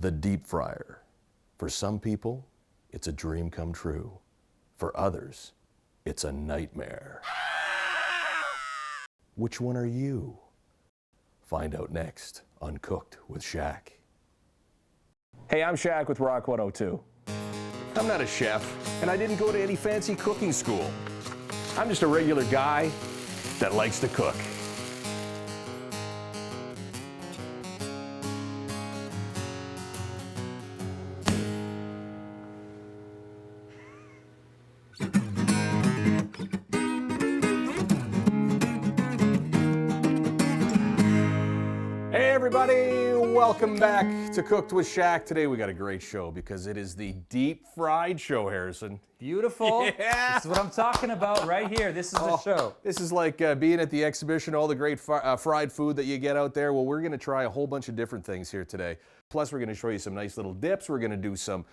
The deep fryer. For some people, it's a dream come true. For others, it's a nightmare. Which one are you? Find out next on Cooked with Shaq. Hey, I'm Shaq with Rock 102. I'm not a chef, and I didn't go to any fancy cooking school. I'm just a regular guy that likes to cook. Hey everybody, welcome back to Cooked with Shaq. Today we got a great show because it is the deep fried show, Harrison. Beautiful. Yeah. This is what I'm talking about right here. This is the show. This is like being at the exhibition, all the great fried food that you get out there. Well, we're going to try a whole bunch of different things here today. Plus, we're going to show you some nice little dips. We're going to do some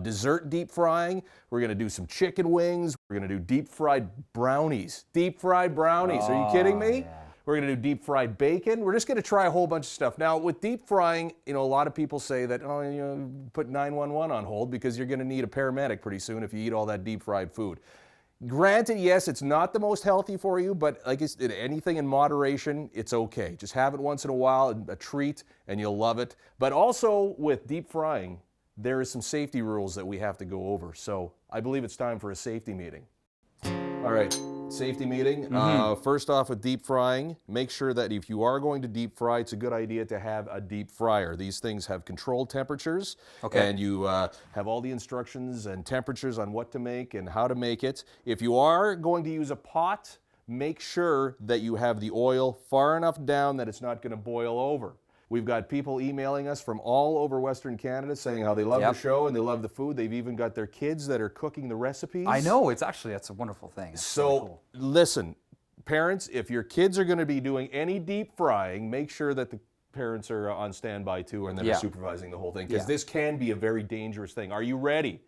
dessert deep frying. We're going to do some chicken wings. We're going to do deep fried brownies. Deep fried brownies. Are you kidding me? Yeah. We're going to do deep fried bacon. We're just going to try a whole bunch of stuff. Now, with deep frying, you know, a lot of people say that, oh, you know, put 911 on hold because you're going to need a paramedic pretty soon if you eat all that deep fried food. Granted, yes, it's not the most healthy for you, but like anything in moderation, it's okay. Just have it once in a while, a treat, and you'll love it. But also with deep frying, there is some safety rules that we have to go over. So I believe it's time for a safety meeting. All right. Safety meeting. First off with deep frying, make sure that if you are going to deep fry, it's a good idea to have a deep fryer. These things have controlled temperatures, and you have all the instructions and temperatures on what to make and how to make it. If you are going to use a pot, make sure that you have the oil far enough down that it's not going to boil over. We've got people emailing us from all over Western Canada saying how they love the show and they love the food. They've even got their kids that are cooking the recipes. I know, that's a wonderful thing. It's really cool. Listen, parents, if your kids are going to be doing any deep frying, make sure that the parents are on standby too and that are supervising the whole thing, because this can be a very dangerous thing. Are you ready?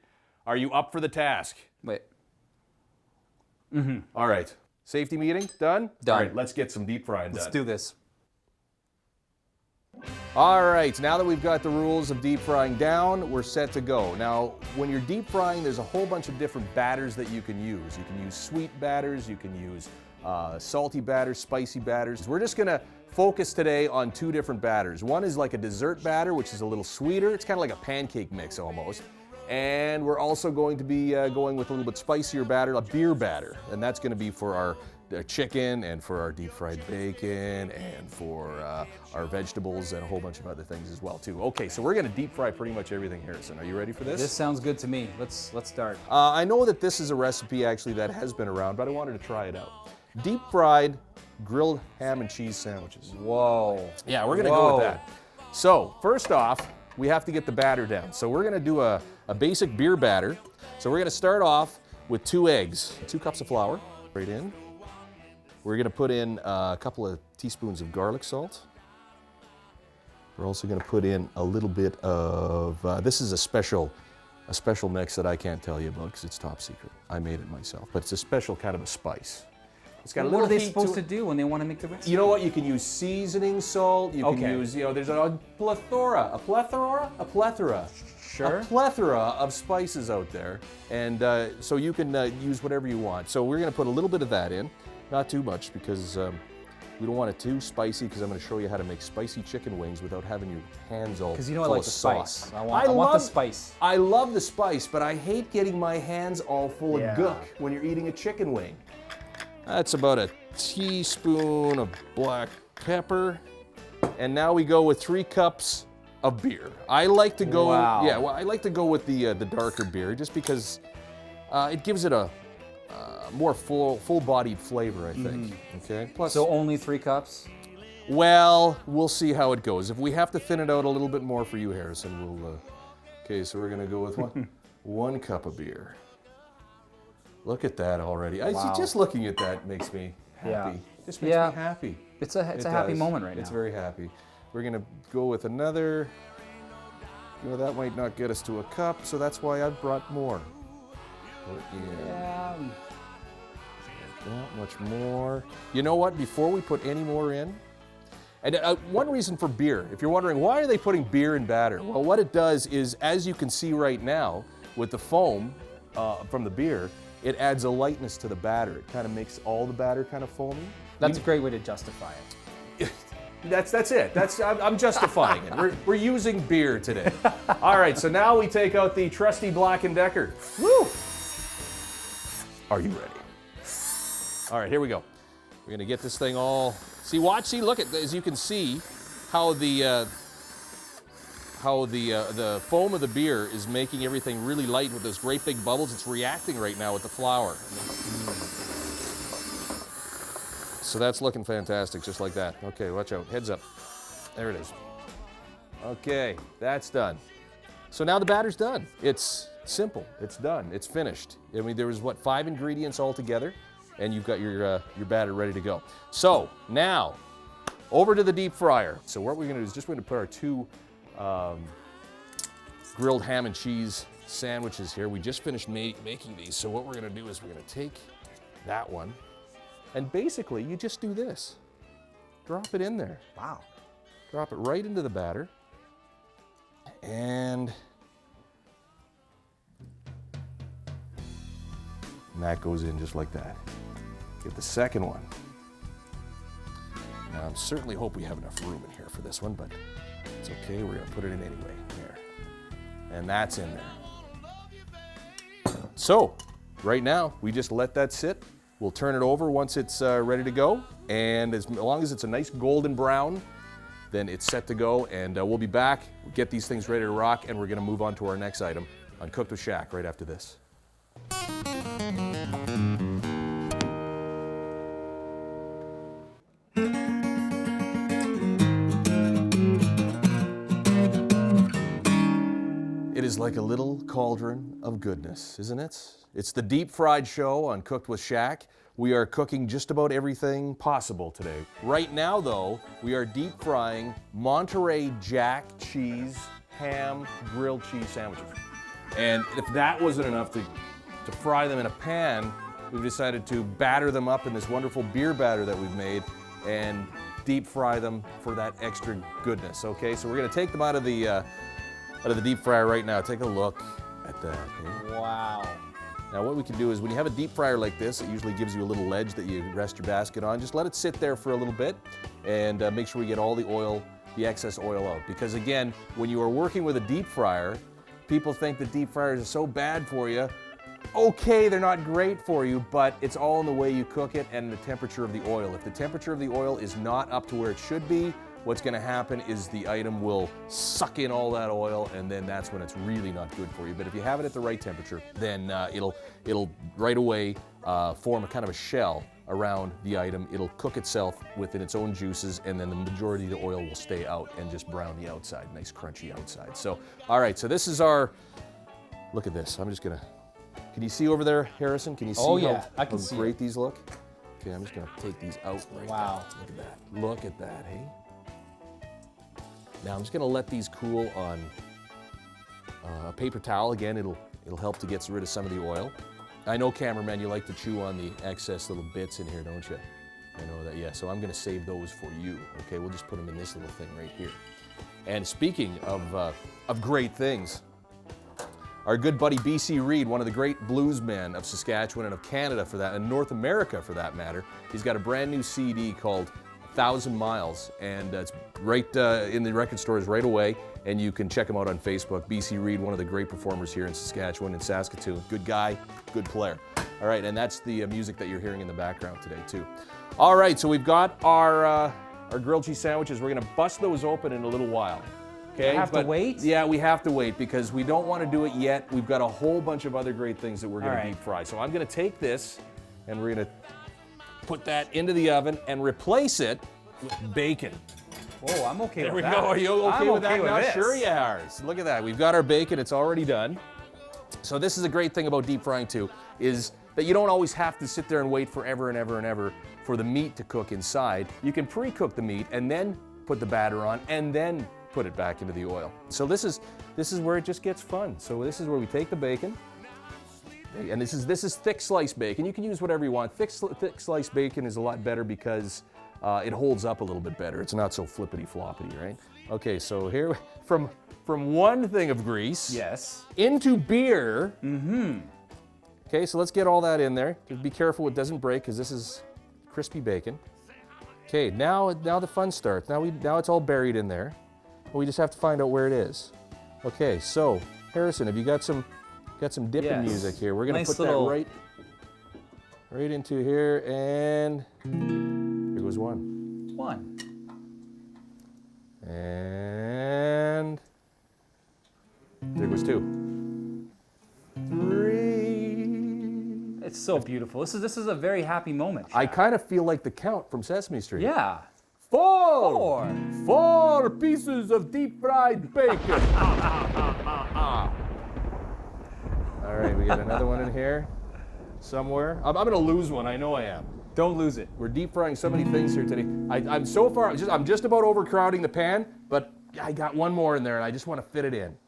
Are you up for the task? Wait. All right. Safety meeting, done? Done. All right, let's get some deep frying done. Let's do this. All right, now that we've got the rules of deep frying down, we're set to go. Now, when you're deep frying, there's a whole bunch of different batters that you can use. You can use sweet batters, you can use salty batters, spicy batters. We're just gonna focus today on two different batters. One is like a dessert batter, which is a little sweeter. It's kind of like a pancake mix almost. And we're also going to be going with a little bit spicier batter, a beer batter. And that's gonna be for our chicken and for our deep fried bacon and for our vegetables and a whole bunch of other things as well too. Okay, so we're gonna deep fry pretty much everything, Harrison. Are you ready for this? This sounds good to me. Let's start. I know that this is a recipe actually that has been around, but I wanted to try it out. Deep fried grilled ham and cheese sandwiches. Whoa. Yeah, we're gonna go with that. So first off, we have to get the batter down. So we're gonna do a basic beer batter. So we're gonna start off with 2 eggs, 2 cups of flour, right in. We're going to put in a couple of teaspoons of garlic salt. We're also going to put in a little bit of, this is a special mix that I can't tell you about because it's top secret. I made it myself, but it's a special kind of a spice. It's got a little What are they heat supposed to do when they want to make the recipe? You know what? You can use seasoning salt. You can use, you know, there's a plethora of spices out there, and so you can use whatever you want. So we're going to put a little bit of that in. Not too much because we don't want it too spicy, because I'm going to show you how to make spicy chicken wings without having your hands all full of sauce. Because you know I like the spice. I want the spice. I love the spice, but I hate getting my hands all full of gook when you're eating a chicken wing. That's about a teaspoon of black pepper. And now we go with 3 cups of beer. I like to go, I like to go with the darker beer just because it gives it a more full-bodied flavor, I think. Okay. Plus, so only 3 cups? Well, we'll see how it goes. If we have to thin it out a little bit more for you, Harrison, we'll. Okay, so we're gonna go with 1 cup of beer. Look at that already. Wow. Just looking at that makes me happy. Yeah. Just makes me happy. It's a happy moment right now. It's very happy. We're gonna go with another. You know, that might not get us to a cup, so that's why I brought more. Not much more. You know what? Before we put any more in, And one reason for beer, if you're wondering why are they putting beer in batter? Well, what it does is, as you can see right now, with the foam from the beer, it adds a lightness to the batter. It kind of makes all the batter kind of foamy. That's a great way to justify it. That's it. I'm justifying it. We're using beer today. All right, so now we take out the trusty Black & Decker. Woo! Are you ready? All right, here we go. We're gonna get this thing all. See, look at, as you can see, how the foam of the beer is making everything really light with those great big bubbles. It's reacting right now with the flour. So that's looking fantastic, just like that. Okay, watch out, heads up. There it is. Okay, that's done. So now the batter's done. It's simple, it's done, it's finished. I mean, there was, what, 5 ingredients all together, and you've got your batter ready to go. So now, over to the deep fryer. So what we're gonna do is just we're gonna put our 2 grilled ham and cheese sandwiches here. We just finished making these. So what we're gonna do is we're gonna take that one, and basically you just do this. Drop it in there. Wow. Drop it right into the batter. And that goes in just like that. Get the second one. Now, I certainly hope we have enough room in here for this one, but it's okay. We're gonna put it in anyway. There. And that's in there. So, right now, we just let that sit. We'll turn it over once it's ready to go. And as long as it's a nice golden brown, then it's set to go. And we'll be back, get these things ready to rock, and we're gonna move on to our next item on Cooked with Shaq right after this. It is like a little cauldron of goodness, isn't it? It's the deep fried show on Cooked with Shaq. We are cooking just about everything possible today. Right now, though, we are deep frying Monterey Jack cheese ham grilled cheese sandwiches. And if that wasn't enough to fry them in a pan, we've decided to batter them up in this wonderful beer batter that we've made and deep fry them for that extra goodness, okay? So we're gonna take them out of the deep fryer right now. Take a look at that. Okay? Wow. Now what we can do is when you have a deep fryer like this, it usually gives you a little ledge that you rest your basket on. Just let it sit there for a little bit and make sure we get all the oil, the excess oil out. Because again, when you are working with a deep fryer, people think that deep fryers are so bad for you. Okay, they're not great for you, but it's all in the way you cook it and the temperature of the oil. If the temperature of the oil is not up to where it should be, what's gonna happen is the item will suck in all that oil, and then that's when it's really not good for you. But if you have it at the right temperature, then it'll right away form a kind of a shell around the item. It'll cook itself within its own juices, and then the majority of the oil will stay out and just brown the outside, nice crunchy outside. So, all right, so this is our, look at this. I'm just gonna, can you see over there, Harrison? Can you see I can how see great these look? Okay, I'm just gonna take these out right Wow. now. Look at that, look at that, hey? Now I'm just gonna let these cool on a paper towel. Again, it'll help to get rid of some of the oil. I know, cameraman, you like to chew on the excess little bits in here, don't you? I know that, yeah. So I'm gonna save those for you. Okay, we'll just put them in this little thing right here. And speaking of great things, our good buddy BC Reid, one of the great bluesmen of Saskatchewan and of Canada for that, and North America for that matter, he's got a brand new CD called 1,000 Miles, and it's right in the record stores right away, and you can check him out on Facebook. BC Reid, one of the great performers here in Saskatchewan and Saskatoon. Good guy, good player. All right, and that's the music that you're hearing in the background today too. All right, so we've got our grilled cheese sandwiches. We're gonna bust those open in a little while. Okay, We have to wait? Yeah, we have to wait because we don't want to do it yet. We've got a whole bunch of other great things that we're gonna deep fry. So I'm gonna take this and we're gonna put that into the oven and replace it with bacon. Oh, I'm okay There with we that. go. Are you okay I'm with that okay now? with this. Sure you are. So look at that. We've got our bacon. It's already done. So this is a great thing about deep frying too, is that you don't always have to sit there and wait forever and ever and ever for the meat to cook inside. You can pre-cook the meat and then put the batter on and then put it back into the oil. So this is where it just gets fun. So this is where we take the bacon, and this is thick sliced bacon. You can use whatever you want. Thick sliced bacon is a lot better because it holds up a little bit better. It's not so flippity floppity, right? Okay, so here, from one thing of grease Yes. into beer. Mm-hmm. Okay, so let's get all that in there. Just be careful it doesn't break because this is crispy bacon. Okay, now the fun starts. Now it's all buried in there. We just have to find out where it is. Okay, so Harrison, have you got some dipping Yes. music here? We're gonna Nice put little- that right into here, and here goes one. One. And there goes two. Three. It's so beautiful. This is a very happy moment. I Shaq. kind of feel like the Count from Sesame Street. Yeah. Four. 4. 4 pieces of deep fried bacon. All right, we got another one in here somewhere. I'm gonna lose one. I know I am. Don't lose it. We're deep frying so many things here today. I'm so far. I'm just about overcrowding the pan, but I got one more in there, and I just want to fit it in.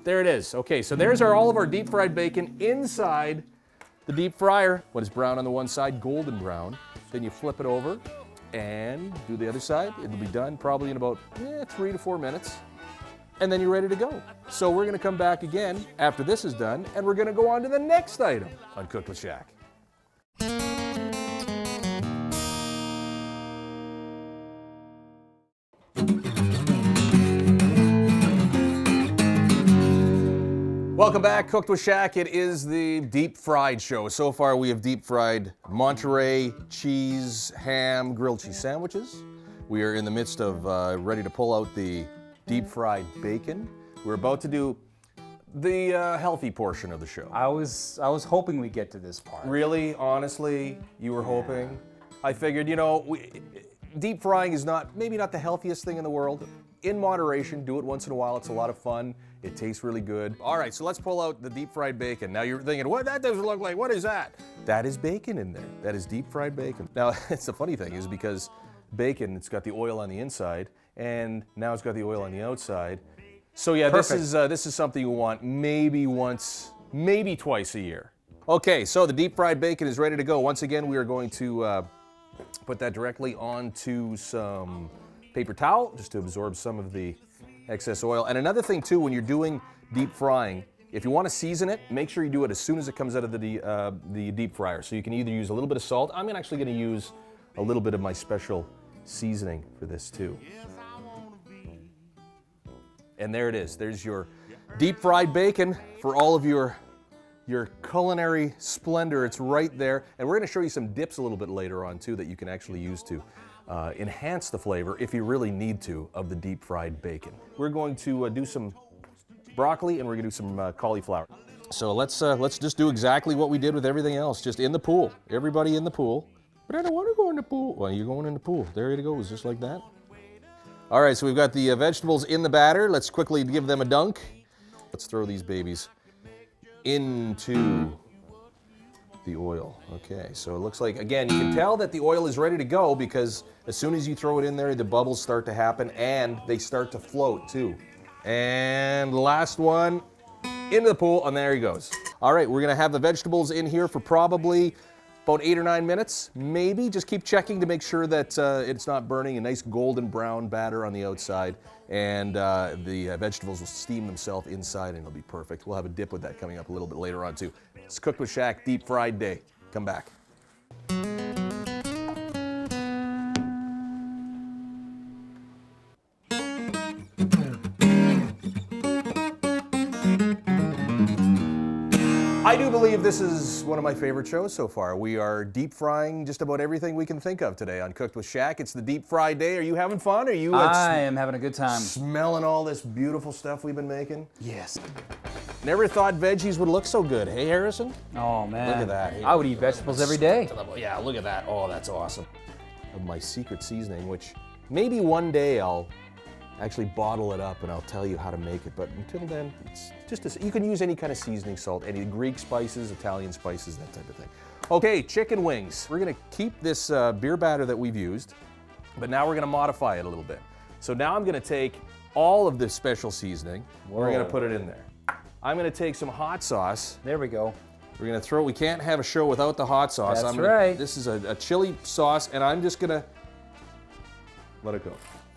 There it is. Okay, so there's all of our deep fried bacon inside the deep fryer. When it's brown on the one side, golden brown, then you flip it over and do the other side. It'll be done probably in about 3 to 4 minutes, and then you're ready to go. So we're gonna come back again after this is done, and we're gonna go on to the next item on Cooked with Shaq. Welcome back, Cooked with Shaq. It is the deep fried show. So far we have deep fried Monterey cheese, ham, grilled cheese sandwiches. We are in the midst of ready to pull out the deep fried bacon. We're about to do the healthy portion of the show. I was hoping we'd get to this part. Really, honestly, you were hoping? I figured, deep frying is maybe not the healthiest thing in the world. In moderation, do it once in a while. It's a lot of fun. It tastes really good. All right, so let's pull out the deep fried bacon. Now you're thinking, what? That doesn't look like, what is that? That is bacon in there. That is deep fried bacon. Now, it's the funny thing is because bacon, it's got the oil on the inside, and now it's got the oil on the outside. So yeah, this is something you want maybe once, maybe twice a year. Okay, so the deep fried bacon is ready to go. Once again, we are going to put that directly onto some paper towel just to absorb some of the excess oil. And another thing too, when you're doing deep frying, if you want to season it, make sure you do it as soon as it comes out of the deep fryer. So you can either use a little bit of salt. I'm actually going to use a little bit of my special seasoning for this too. And there it is. There's your deep fried bacon for all of your culinary splendor. It's right there. And we're going to show you some dips a little bit later on too that you can actually use to enhance the flavor, if you really need to, of the deep fried bacon. We're going to do some broccoli and we're going to do some cauliflower. So let's just do exactly what we did with everything else, just in the pool. Everybody in the pool. But I don't want to go in the pool. Well, you're going in the pool. There it goes, just like that. All right, so we've got the vegetables in the batter. Let's quickly give them a dunk. Let's throw these babies into the oil. Okay, so it looks like, again, you can tell that the oil is ready to go because as soon as you throw it in there, the bubbles start to happen and they start to float too. And last one, into the pool, and there he goes. All right, we're gonna have the vegetables in here for probably about 8 or 9 minutes, maybe. Just keep checking to make sure that it's not burning. A nice golden brown batter on the outside, and the vegetables will steam themselves inside and it'll be perfect. We'll have a dip with that coming up a little bit later on too. It's Cooked with Shaq Deep Fried Day. Come back. I do believe this is one of my favorite shows so far. We are deep frying just about everything we can think of today on Cooked with Shaq. It's the deep fried day. Are you having fun? Are you I am having a good time. smelling all this beautiful stuff we've been making? Yes. Never thought veggies would look so good. Hey, Harrison? Oh man. Look at that. I would eat vegetables every day. Yeah, look at that. Oh, that's awesome. Of my secret seasoning, which maybe one day I'll actually bottle it up and I'll tell you how to make it. But until then, it's just you can use any kind of seasoning salt, any Greek spices, Italian spices, that type of thing. Okay, chicken wings. We're gonna keep this beer batter that we've used, but now we're gonna modify it a little bit. So now I'm gonna take all of this special seasoning, we're gonna put it in there. I'm gonna take some hot sauce, There we go. We're gonna throw, we can't have a show without the hot sauce. That's right. This is a chili sauce, and I'm just gonna let it go.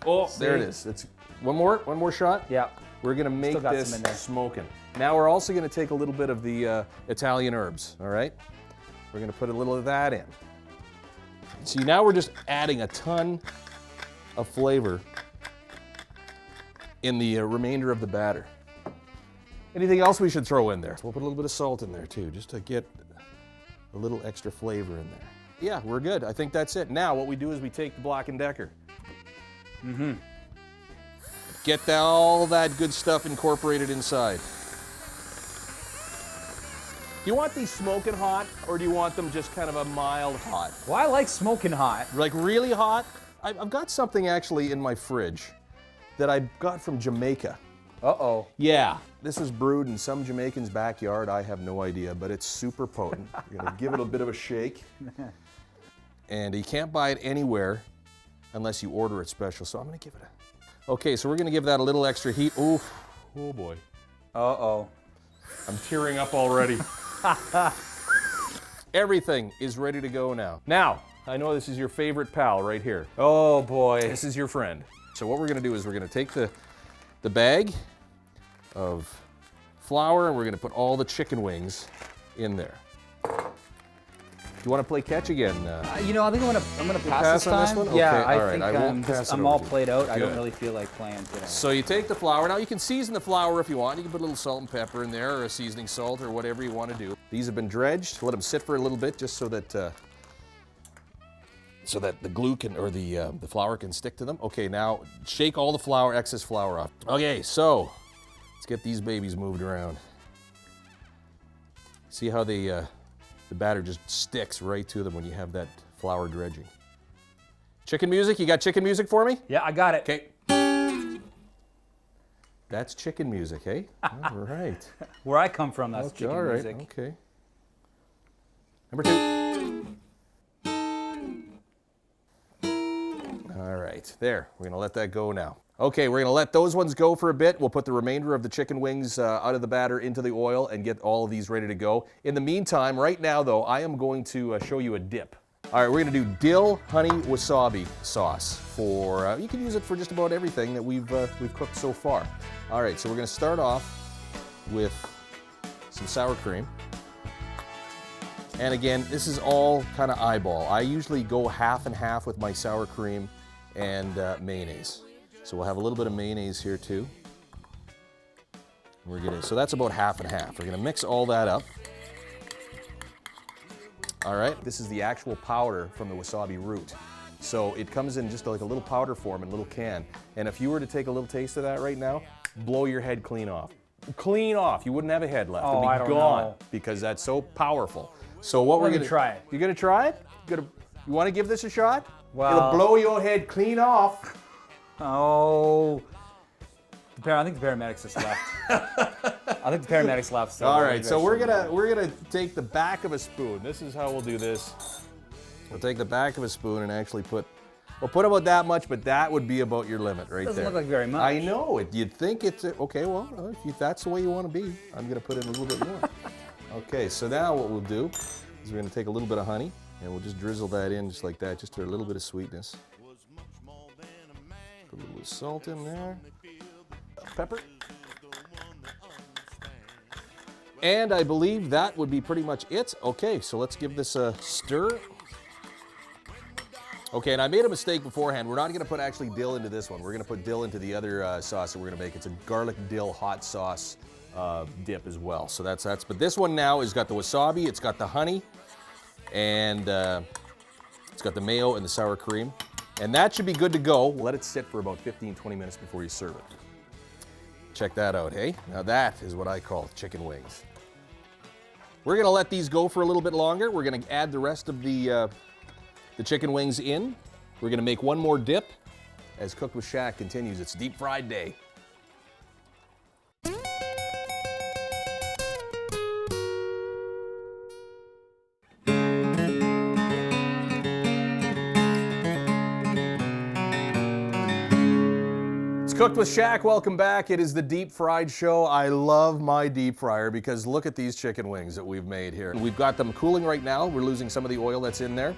Oh, there it is. It's one more shot. Yeah. We're gonna make this smoking. Now we're also gonna take a little bit of the Italian herbs, all right? We're gonna put a little of that in. See, now we're just adding a ton of flavor in the remainder of the batter. Anything else we should throw in there? We'll put a little bit of salt in there too, just to get a little extra flavor in there. Yeah, we're good. I think that's it. Now what we do is we take the Black & Decker. Get all that good stuff incorporated inside. Do you want these smoking hot, or do you want them just kind of a mild hot? Well, I like smoking hot. Like really hot? I've got something actually in my fridge that I got from Jamaica. Uh-oh. Yeah. This is brewed in some Jamaican's backyard. I have no idea, but it's super potent. You're gonna give it a bit of a shake. And you can't buy it anywhere unless you order it special. So I'm gonna give it a... Okay, so we're gonna give that a little extra heat. Ooh, oh boy. Uh-oh. I'm tearing up already. Everything is ready to go now. Now, I know this is your favorite pal right here. Oh boy. This is your friend. So what we're gonna do is we're gonna take the bag of flour and we're gonna put all the chicken wings in there. Do you want to play catch again? You know, I think I'm gonna pass pass this on time. this one? Yeah, Okay, I all right. think I won't pass it I'm over all to you. played out. I don't Good. really feel like playing today. So you take the flour. Now you can season the flour if you want. You can put a little salt and pepper in there, or a seasoning salt, or whatever you want to do. These have been dredged. Let them sit for a little bit, just so that the glue can, or the flour can stick to them. Okay, now shake all the flour, excess flour off. Okay, so let's get these babies moved around. See how the batter just sticks right to them when you have that flour dredging. Chicken music, you got chicken music for me? Yeah, I got it. Okay. That's chicken music, hey? All right. Where I come from, that's Okay, chicken all right, music. okay. Number 2. All right, there. We're gonna let that go now. Okay, we're gonna let those ones go for a bit. We'll put the remainder of the chicken wings out of the batter into the oil and get all of these ready to go. In the meantime, right now though, I am going to show you a dip. All right, we're gonna do dill honey wasabi sauce for, you can use it for just about everything that we've cooked so far. All right, so we're gonna start off with some sour cream. And again, this is all kind of eyeball. I usually go half and half with my sour cream and mayonnaise. So we'll have a little bit of mayonnaise here too. So that's about half and half. We're gonna mix all that up. All right, this is the actual powder from the wasabi root. So it comes in just like a little powder form in a little can. And if you were to take a little taste of that right now, blow your head clean off. Clean off, you wouldn't have a head left. Oh, It'd I be don't gone know. because that's so powerful. So what we're Let me gonna try it. You gonna try it? You wanna give this a shot? Well- It'll blow your head clean off. Oh. I think the paramedics just left. I think the paramedics left. So All right, so we're gonna take the back of a spoon. This is how we'll do this. We'll take the back of a spoon and actually we'll put about that much, but that would be about your limit right Doesn't there. look like very much. I know it. You'd think it's okay. Well, if that's the way you want to be, I'm gonna put in a little bit more. Okay, so now what we'll do is we're gonna take a little bit of honey and we'll just drizzle that in just like that, just to a little bit of sweetness. Put a little bit of salt in there. Pepper. And I believe that would be pretty much it. Okay, so let's give this a stir. Okay, and I made a mistake beforehand. We're not gonna put actually dill into this one. We're gonna put dill into the other sauce that we're gonna make. It's a garlic dill hot sauce dip as well. So but this one now has got the wasabi, it's got the honey, and it's got the mayo and the sour cream. And that should be good to go. Let it sit for about 15-20 minutes before you serve it. Check that out, hey? Now that is what I call chicken wings. We're gonna let these go for a little bit longer. We're gonna add the rest of the chicken wings in. We're gonna make one more dip as Cooked with Shaq continues its deep fried day. Cooked with Shaq, welcome back. It is the deep fried show. I love my deep fryer because look at these chicken wings that we've made here. We've got them cooling right now. We're losing some of the oil that's in there.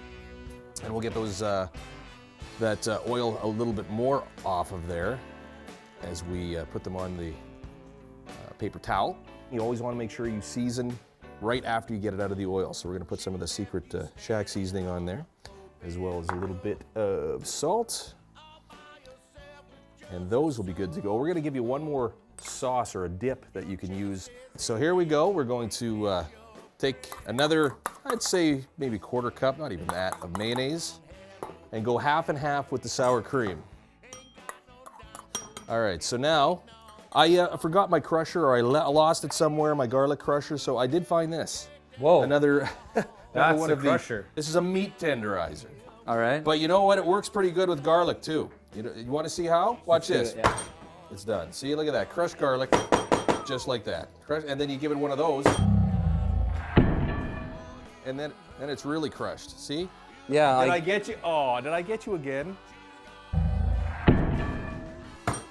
And we'll get those that oil a little bit more off of there as we put them on the paper towel. You always want to make sure you season right after you get it out of the oil. So we're going to put some of the secret Shaq seasoning on there, as well as a little bit of salt. And those will be good to go. We're going to give you one more sauce or a dip that you can use. So here we go. We're going to take another, I'd say maybe quarter cup, not even that, of mayonnaise, and go half and half with the sour cream. All right, so now I forgot my crusher, or I lost it somewhere, my garlic crusher, so I did find this. Whoa. Another That's one a of crusher. This is a meat tenderizer. All right. But you know what? It works pretty good with garlic too. You want to see how? Watch this. Yeah. It's done. See, look at that. Crushed garlic, just like that. And then you give it one of those. And then it's really crushed. See? Yeah. Did I get you? Oh, did I get you again?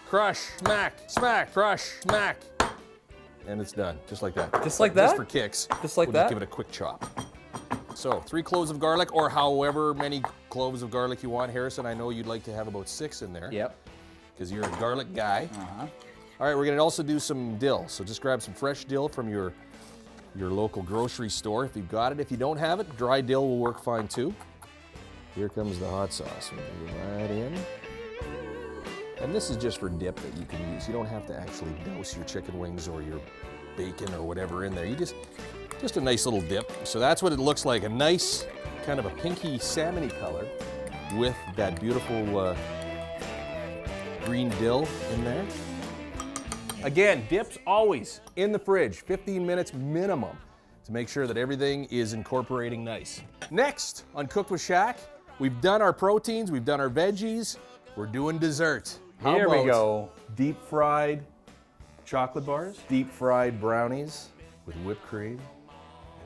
Crush, smack, smack, crush, smack. And it's done, just like that. Just like that? Just for kicks. Just like we'll that? Just give it a quick chop. So 3 cloves of garlic, or however many cloves of garlic you want. Harrison, I know you'd like to have about 6 in there. Yep. Because you're a garlic guy. Uh-huh. All right, we're gonna also do some dill. So just grab some fresh dill from your local grocery store if you've got it. If you don't have it, dry dill will work fine too. Here comes the hot sauce. We're gonna get right in. And this is just for dip that you can use. You don't have to actually douse your chicken wings or your bacon or whatever in there. You just a nice little dip. So that's what it looks like, a nice kind of a pinky salmony color with that beautiful green dill in there. Again, dips always in the fridge, 15 minutes minimum to make sure that everything is incorporating nice. Next on Cooked with Shaq, we've done our proteins, we've done our veggies, we're doing dessert. Here we go. Deep fried chocolate bars, deep fried brownies with whipped cream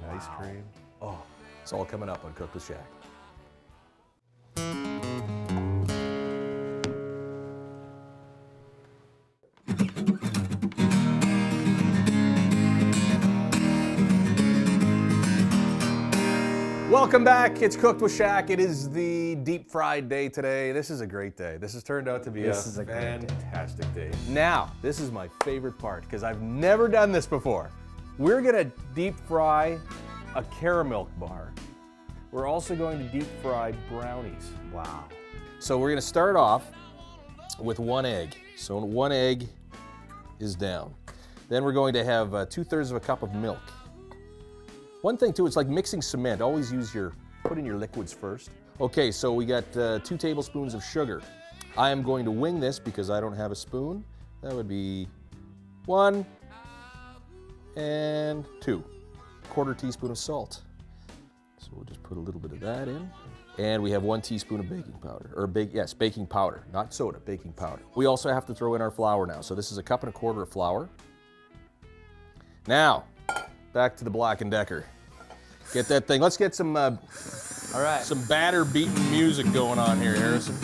and ice cream. Oh, it's all coming up on Cooked with Shaq. Welcome back. It's Cooked with Shaq. It is the deep fried day today. This is a great day. This has turned out to be a fantastic day. Now, this is my favorite part because I've never done this before. We're gonna deep fry a caramel bar. We're also going to deep fry brownies. Wow. So we're gonna start off with 1 egg. So 1 egg is down. Then we're going to have 2/3 of a cup of milk. One thing too, it's like mixing cement. Always put in your liquids first. Okay, so we got 2 tablespoons of sugar. I am going to wing this because I don't have a spoon. That would be 1 and 2. 1/4 teaspoon of salt. So we'll just put a little bit of that in. And we have 1 teaspoon of baking powder, or baking powder, not soda, baking powder. We also have to throw in our flour now. So this is 1 1/4 cups of flour. Now, back to the Black & Decker. Get that thing. Let's get some All right. some batter beating music going on here, Harrison.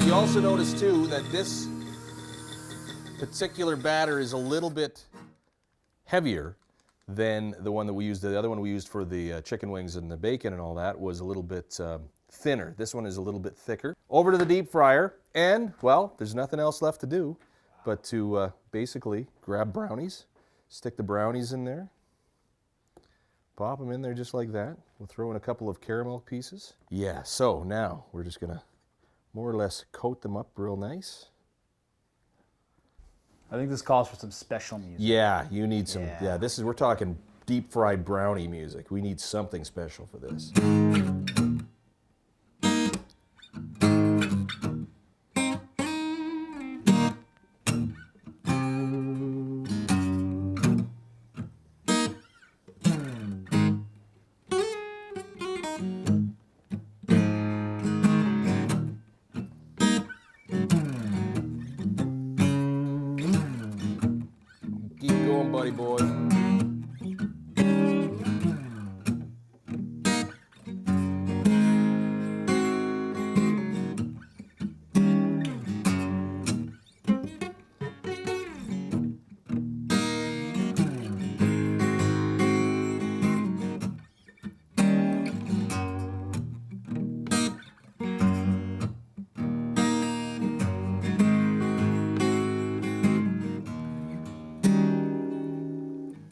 You also notice too that this particular batter is a little bit heavier than the one that we used. The other one we used for the chicken wings and the bacon and all that was a little bit thinner. This one is a little bit thicker. Over to the deep fryer, and well, there's nothing else left to do but to basically grab brownies, stick the brownies in there, pop them in there just like that. We'll throw in a couple of caramel pieces. Yeah, so now we're just gonna more or less coat them up real nice. I think this calls for some special music. Yeah, you need some, Yeah. we're talking deep fried brownie music. We need something special for this. Keep going, buddy boy.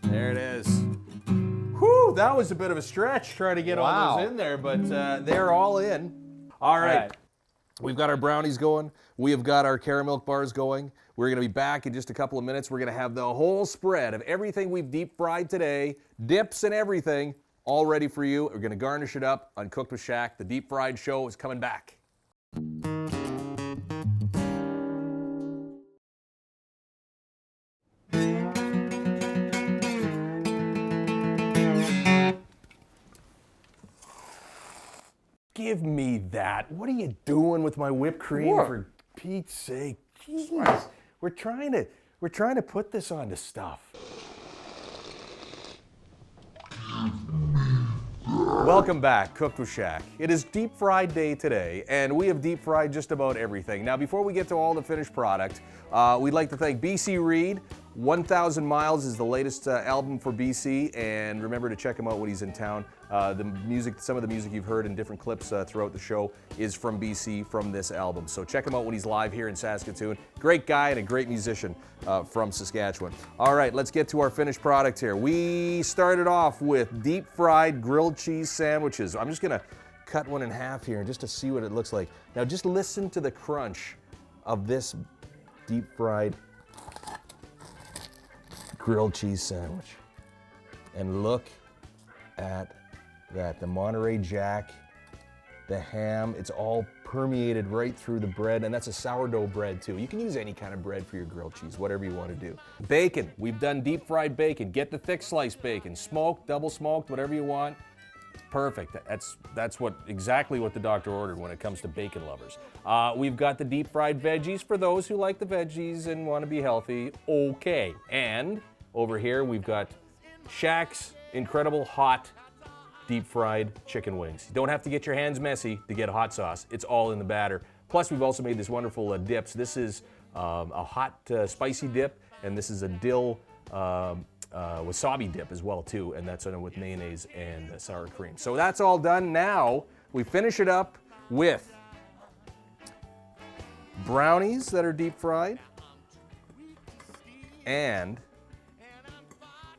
There it is. Whew, that was a bit of a stretch trying to get all those in there, but they're all in. All right. We've got our brownies going. We have got our caramel bars going. We're going to be back in just a couple of minutes. We're going to have the whole spread of everything we've deep fried today, dips and everything, all ready for you. We're going to garnish it up on Cooked with Shaq. The deep fried show is coming back. Give me that. What are you doing with my whipped cream, for Pete's sake? Jeez. We're trying to put this onto stuff. Welcome back, Cooked with Shaq. It is deep fried day today, and we have deep fried just about everything. Now, before we get to all the finished product, we'd like to thank BC Reed. 1,000 Miles is the latest album for BC, and remember to check him out when he's in town. The music, some of the music you've heard in different clips throughout the show is from BC, from this album. So check him out when he's live here in Saskatoon. Great guy and a great musician from Saskatchewan. All right, let's get to our finished product here. We started off with deep fried grilled cheese sandwiches. I'm just gonna cut one in half here just to see what it looks like. Now just listen to the crunch of this deep fried grilled cheese sandwich. And look at that, the Monterey Jack, the ham, it's all permeated right through the bread, and that's a sourdough bread too. You can use any kind of bread for your grilled cheese, whatever you want to do. Bacon, we've done deep fried bacon. Get the thick sliced bacon, smoked, double smoked, whatever you want. Perfect. That's exactly what the doctor ordered when it comes to bacon lovers. We've got the deep fried veggies for those who like the veggies and want to be healthy. Okay. And over here we've got Shaq's incredible hot deep fried chicken wings. You don't have to get your hands messy to get hot sauce. It's all in the batter. Plus we've also made this wonderful dips. This is a hot spicy dip, and this is a dill wasabi dip as well too, and that's with mayonnaise and sour cream. So that's all done. Now we finish it up with brownies that are deep fried and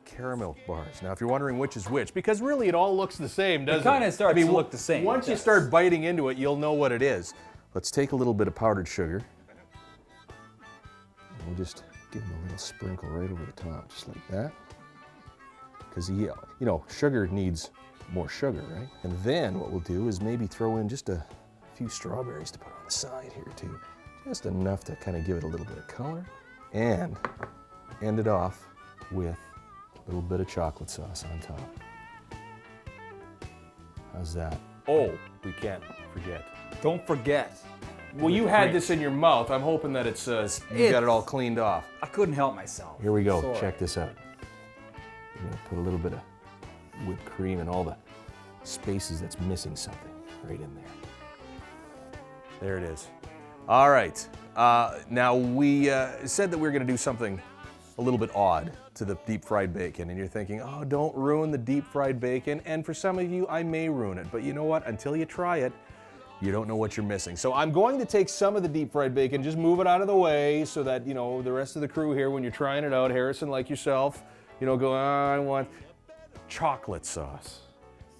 caramel bars. Now if you're wondering which is which, because really it all looks the same, doesn't it? It kind of starts to look the same. Once you start biting into it, you'll know what it is. Let's take a little bit of powdered sugar. And we'll just give them a little sprinkle right over the top, just like that. Because, you know, sugar needs more sugar, right? And then what we'll do is maybe throw in just a few strawberries to put on the side here too. Just enough to kind of give it a little bit of color. And end it off with a little bit of chocolate sauce on top. How's that? Oh, we can't forget. Don't forget. Well, you had this in your mouth. I'm hoping that it's you got it all cleaned off. I couldn't help myself. Here we go. Sorry. Check this out. I'm gonna put a little bit of whipped cream in all the spaces that's missing something right in there. There it is. All right. Now we said that we were gonna do something a little bit odd to the deep fried bacon, and you're thinking, oh, don't ruin the deep fried bacon. And for some of you, I may ruin it, but you know what? Until you try it, you don't know what you're missing. So I'm going to take some of the deep fried bacon, just move it out of the way so that, you know, the rest of the crew here, when you're trying it out, Harrison, like yourself, you know, go, I want chocolate sauce.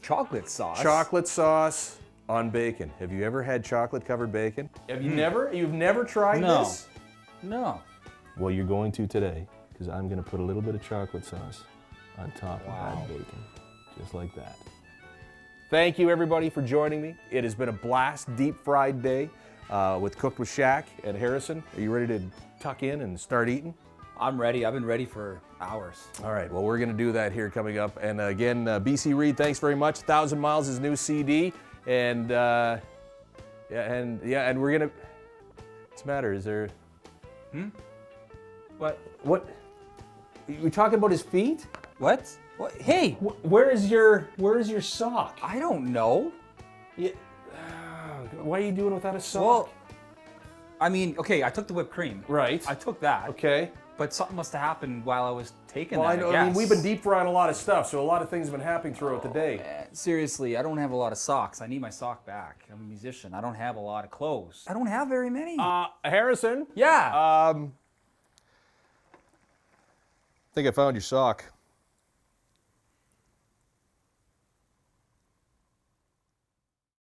Chocolate sauce? Chocolate sauce on bacon. Have you ever had chocolate covered bacon? Have you never? You've never tried this? No. Well, you're going to today, because I'm going to put a little bit of chocolate sauce on top of that bacon, just like that. Thank you, everybody, for joining me. It has been a blast, deep fried day with Cooked with Shaq and Harrison. Are you ready to tuck in and start eating? I'm ready. I've been ready for hours. All right, well, we're going to do that here coming up. And again, BC Reed, thanks very much. 1,000 Miles, his new CD. And we're going to... What's the matter? Is there... What? You talking about his feet? What? What? Hey! Where is your sock? I don't know. Yeah. Why are you doing without a sock? Well, I mean, okay, I took the whipped cream. Right. I took that. Okay. But something must have happened while I was taking that, I know. guess. I mean, we've been deep frying a lot of stuff, so a lot of things have been happening throughout the day. Seriously, I don't have a lot of socks. I need my sock back. I'm a musician. I don't have a lot of clothes. I don't have very many. Harrison? Yeah. I think I found your sock.